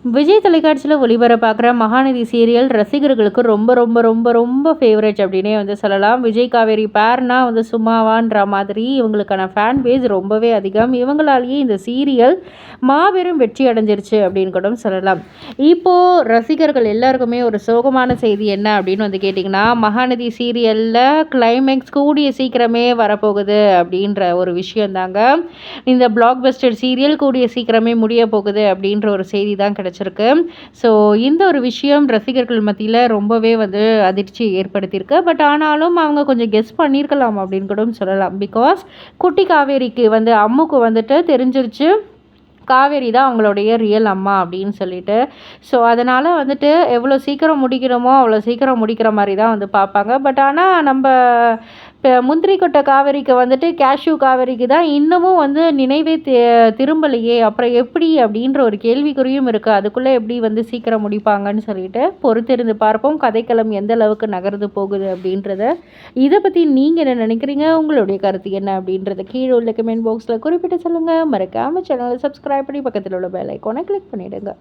விஜய் தொலைக்காட்சியில் ஒளிபரப்பாக்குற மகாநதி சீரியல் ரசிகர்களுக்கு ரொம்ப ரொம்ப ரொம்ப ரொம்ப ஃபேவரட் அப்படின்னே வந்து சொல்லலாம். விஜய் காவேரி பேர்னா வந்து சும்மாவான்ற மாதிரி இவங்களுக்கான ஃபேன் பேஸ் ரொம்பவே அதிகம். இவங்களாலேயே இந்த சீரியல் மாபெரும் வெற்றி அடைஞ்சிருச்சு அப்படின்னு கூட சொல்லலாம். இப்போது ரசிகர்கள் எல்லாருக்குமே ஒரு சோகமான செய்தி என்ன அப்படின்னு வந்து கேட்டிங்கன்னா, மகாநதி சீரியலில் கிளைமேக்ஸ் கூடிய சீக்கிரமே வரப்போகுது அப்படின்ற ஒரு விஷயந்தாங்க. இந்த பிளாக் பஸ்டர் சீரியல் கூடிய சீக்கிரமே முடிய போகுது அப்படின்ற ஒரு செய்தி தான் கிடைச்சிருக்கு. ஸோ இந்த ஒரு விஷயம் ரசிகர்கள் மத்தியில் ரொம்பவே வந்து அதிர்ச்சி ஏற்படுத்தியிருக்கு. பட் ஆனாலும் அவங்க கொஞ்சம் கெஸ் பண்ணியிருக்கலாம் அப்படின்னு கூட சொல்லலாம். பிகாஸ் குட்டி காவேரிக்கு வந்து அம்முக்கு வந்துட்டு தெரிஞ்சிருச்சு காவேரி தான் அவங்களுடைய ரியல் அம்மா அப்படின்னு சொல்லிட்டு. ஸோ அதனால் வந்துட்டு எவ்வளோ சீக்கிரம் முடிக்கணுமோ அவ்வளோ சீக்கிரம் முடிக்கிற மாதிரி தான் வந்து பார்ப்பாங்க. பட் ஆனால் நம்ம இப்போ முந்திரி கொட்டை காவேரிக்கு வந்துட்டு கேஷ்யூ காவேரிக்கு தான் இன்னமும் வந்து நினைவே திரும்பலையே, அப்புறம் எப்படி அப்படின்ற ஒரு கேள்விக்குறியும் இருக்குது. அதுக்குள்ளே எப்படி வந்து சீக்கிரம் முடிப்பாங்கன்னு சொல்லிட்டு பொறுத்திருந்து பார்ப்போம். கதைக்களம் எந்த அளவுக்கு நகர்ந்து போகுது அப்படின்றத. இதை பற்றி நீங்கள் என்ன நினைக்கிறீங்க? உங்களுடைய கருத்து என்ன அப்படின்றத கீழே உள்ள கமெண்ட் பாக்ஸில் குறிப்பிட்டு சொல்லுங்கள். மறக்காமல் சேனலை சப்ஸ்கிரைப் பண்ணி பக்கத்தில் உள்ள பெல் ஐக்கானை கிளிக் பண்ணிவிடுங்க.